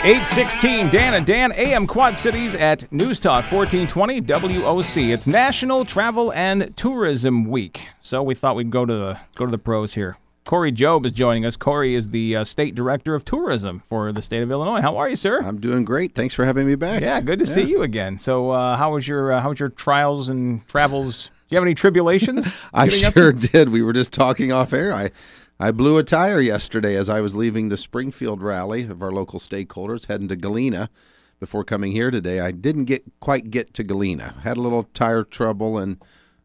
8:16, Dan and Dan, AM Quad Cities at News Talk 1420 WOC. It's National Travel and Tourism Week, so we thought we'd go to the pros here. Cory Jobe is joining us. Cory is the State Director of Tourism for the state of Illinois. How are you, sir? I'm doing great. Thanks for having me back. Yeah, good to see you again. So, how was your trials and travels? Do you have any tribulations? I sure did. We were just talking off air. I blew a tire yesterday as I was leaving the Springfield rally of our local stakeholders, heading to Galena. Before coming here today, I didn't quite get to Galena. Had a little tire trouble, and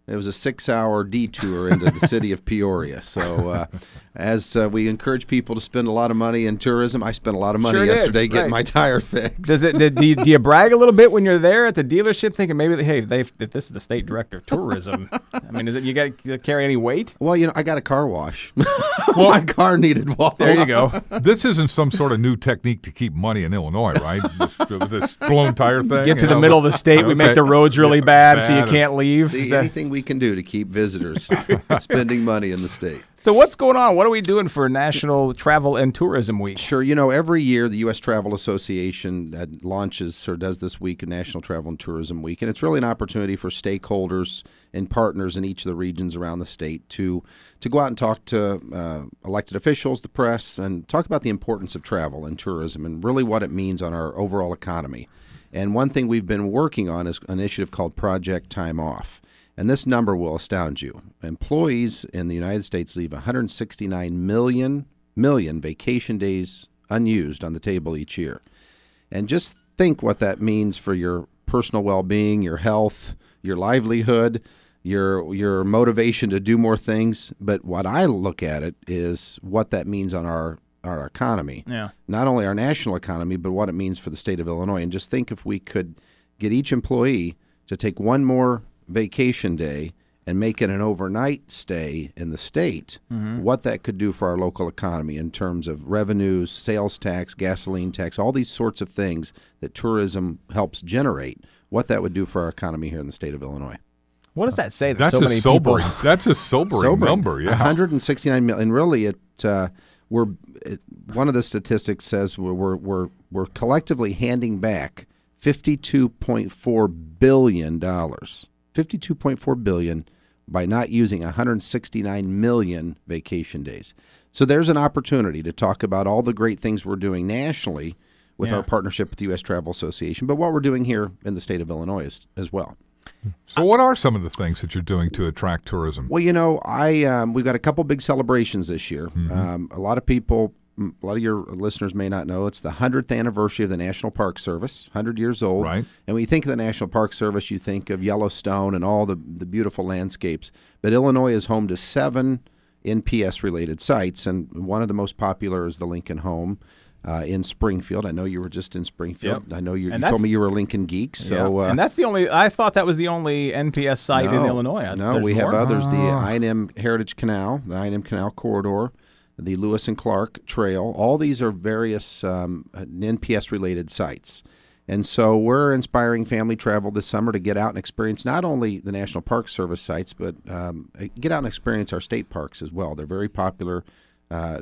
it was a 6-hour detour into the city of Peoria. So as we encourage people to spend a lot of money in tourism, I spent a lot of money yesterday getting my tire fixed. Do you brag a little bit when you're there at the dealership thinking maybe, hey, this is the state director of tourism? I mean, you got to carry any weight? Well, I got a car wash. Well, my car needed water. There you go. This isn't some sort of new technique to keep money in Illinois, right? this blown tire thing. Get to the middle of the state, we make the roads really bad so you can't leave. See, anything we can do to keep visitors spending money in the state. So what's going on? What are we doing for National Travel and Tourism Week? Sure. Every year the U.S. Travel Association launches or does this week a National Travel and Tourism Week, and it's really an opportunity for stakeholders and partners in each of the regions around the state to go out and talk to elected officials, the press, and talk about the importance of travel and tourism and really what it means on our overall economy. And one thing we've been working on is an initiative called Project Time Off. And this number will astound you. Employees in the United States leave 169 million vacation days unused on the table each year. And just think what that means for your personal well-being, your health, your livelihood, your motivation to do more things. But what I look at it is what that means on our economy. Yeah. Not only our national economy, but what it means for the state of Illinois. And just think if we could get each employee to take one more vacation day and make it an overnight stay in the state, what that could do for our local economy in terms of revenues, sales tax, gasoline tax, all these sorts of things that tourism helps generate, what that would do for our economy here in the state of Illinois. What does that say? That's That's a sobering number. Yeah, 169 million. And really, one of the statistics says we're collectively handing back $52.4 billion. $52.4 billion by not using 169 million vacation days. So there's an opportunity to talk about all the great things we're doing nationally with our partnership with the U.S. Travel Association, but what we're doing here in the state of Illinois as well. So what are some of the things that you're doing to attract tourism? Well, we've got a couple big celebrations this year. A lot of your listeners may not know, it's the 100th anniversary of the National Park Service, 100 years old. Right. And when you think of the National Park Service, you think of Yellowstone and all the beautiful landscapes. But Illinois is home to 7 NPS-related sites, and one of the most popular is the Lincoln Home in Springfield. I know you were just in Springfield. Yep. I know you told me you were a Lincoln geek. So, and that's the only, I thought that was the only NPS site in Illinois. No, we have others. The I&M Heritage Canal, the I&M Canal Corridor, the Lewis and Clark Trail. All these are various NPS-related sites. And so we're inspiring family travel this summer to get out and experience not only the National Park Service sites, but get out and experience our state parks as well. They're very popular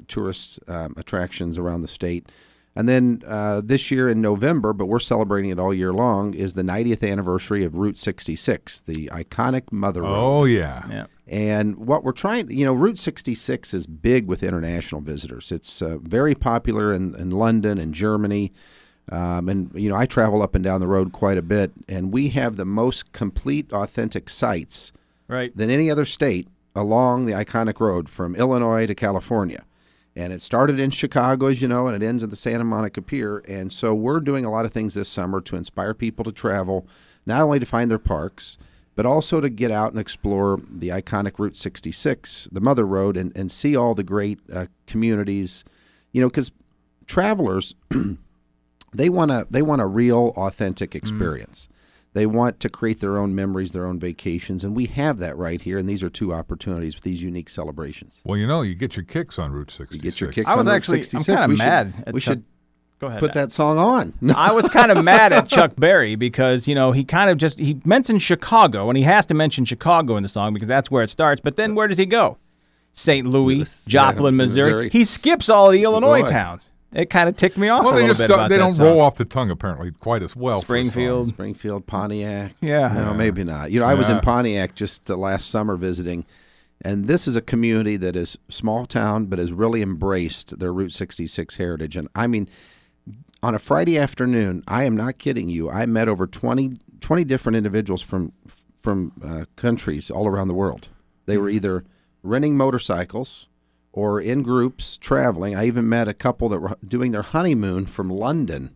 tourist attractions around the state. And then this year in November, but we're celebrating it all year long, is the 90th anniversary of Route 66, the iconic Mother Road. Oh, yeah. And what we're trying, Route 66 is big with international visitors. It's very popular in London and Germany. And I travel up and down the road quite a bit, and we have the most complete, authentic sites than any other state along the iconic road from Illinois to California. And it started in Chicago, as you know, and it ends at the Santa Monica Pier. And so we're doing a lot of things this summer to inspire people to travel, not only to find their parks, but also to get out and explore the iconic Route 66, the Mother Road, and see all the great communities. Because travelers, they want a real, authentic experience. They want to create their own memories, their own vacations, and we have that right here, and these are 2 opportunities with these unique celebrations. Well, you get your kicks on Route 66. You get your kicks on Route 66. I'm kind of mad. We should Go ahead. Put that song on. I was kind of mad at Chuck Berry because, he kind of he mentioned Chicago, and he has to mention Chicago in the song because that's where it starts, but then where does he go? St. Louis, Joplin, Missouri. He skips all of the Illinois towns. It kind of ticked me off Well, a they little just bit about they that don't song. roll off the tongue apparently quite as well. Springfield. Springfield, Pontiac. Yeah. No, maybe not. I was in Pontiac just last summer visiting, and this is a community that is small town but has really embraced their Route 66 heritage. And I mean, on a Friday afternoon, I am not kidding you, I met over 20 different individuals from countries all around the world. They were either renting motorcycles or in groups traveling. I even met a couple that were doing their honeymoon from London,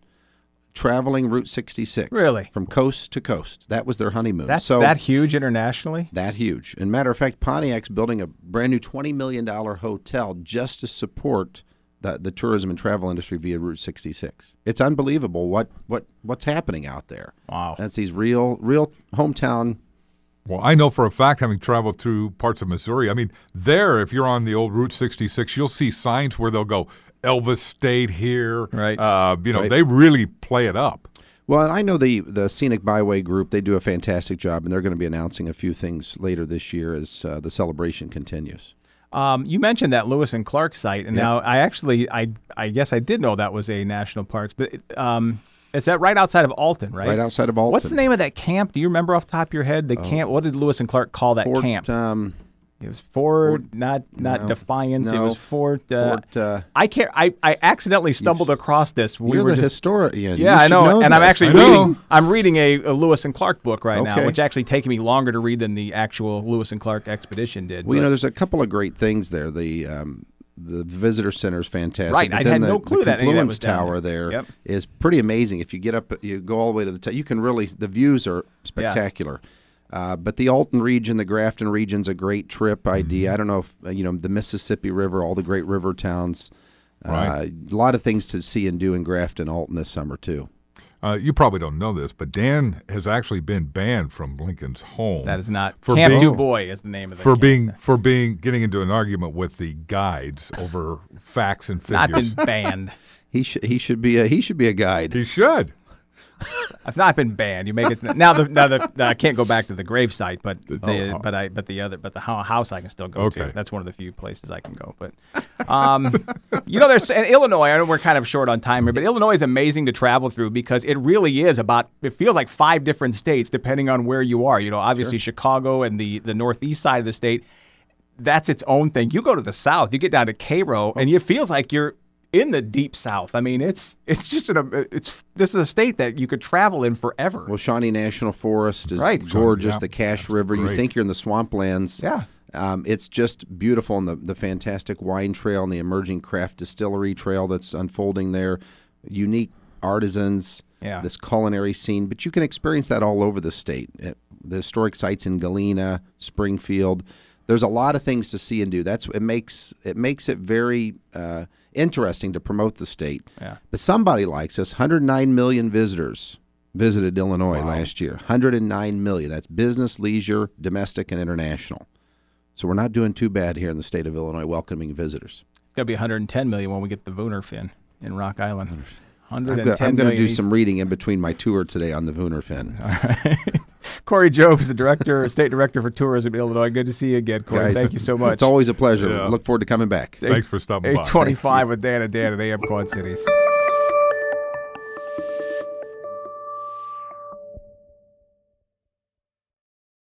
traveling Route 66. Really? From coast to coast. That was their honeymoon. That's that huge internationally? That huge. And matter of fact, Pontiac's building a brand new $20 million hotel just to support the tourism and travel industry via Route 66. It's unbelievable what's happening out there. Wow. That's these real hometown. Well, I know for a fact, having traveled through parts of Missouri, I mean, there, if you're on the old Route 66, you'll see signs where they'll go, Elvis stayed here. Right. Right. They really play it up. Well, and I know the Scenic Byway group, they do a fantastic job, and they're going to be announcing a few things later this year as the celebration continues. You mentioned that Lewis and Clark site, and now I guess I did know that was a national park, but is that right outside of Alton, right? Right outside of Alton. What's the name of that camp? Do you remember off the top of your head? The camp. What did Lewis and Clark call that camp? It was Fort, not Defiance. No, it was Fort. Fort I can't. I accidentally stumbled across this. You're the historian. Yeah, I know. And this. I'm actually reading. I'm reading a Lewis and Clark book right now, Okay. which actually taken me longer to read than the actual Lewis and Clark expedition did. Well, there's a couple of great things there. The visitor center is fantastic. Right, I had no clue that any of that Confluence was down Tower there. is pretty amazing. If you get up, you go all the way to the top. You can really, the views are spectacular. But the Alton region, the Grafton region's a great trip idea. I don't know if the Mississippi River, all the great river towns. Right. A lot of things to see and do in Grafton, Alton this summer too. You probably don't know this, but Dan has actually been banned from Lincoln's home. That is not For Camp being- Du Bois is the name of the camp. getting into an argument with the guides over facts and figures. Not been banned. He should be a guide. He should. I've not been banned. You make it now. I can't go back to the gravesite, but the house I can still go Okay. to. That's one of the few places I can go. But there's in Illinois. I know we're kind of short on time here, but Illinois is amazing to travel through because it really is about. It feels like 5 different states depending on where you are. Obviously Chicago and the northeast side of the state. That's its own thing. You go to the south, you get down to Cairo, and it feels like you're in the deep south. I mean, this is a state that you could travel in forever. Well, Shawnee National Forest is Right. gorgeous. Yeah, the Cache that's River. You great. think you're in the swamplands. Yeah. It's just beautiful, and the fantastic wine trail and the emerging craft distillery trail that's unfolding there. Unique artisans. Yeah. This culinary scene, but you can experience that all over the state. The historic sites in Galena, Springfield. There's a lot of things to see and do. It makes it very interesting to promote the state. Yeah. But somebody likes us. 109 million visitors visited Illinois last year. 109 million. That's business, leisure, domestic, and international. So we're not doing too bad here in the state of Illinois welcoming visitors. It's gonna be 110 million when we get the Wooner Fin in Rock Island. I'm 110 going to do million. some reading in between my tour today on the Wooner Fin. Cory Jobe is the state director for tourism in Illinois. Good to see you again, Cory. Guys, Thank you so much. It's always a pleasure. Yeah. Look forward to coming back. Thanks for stopping by. 825 with Dan and Dan at AM Quad Cities.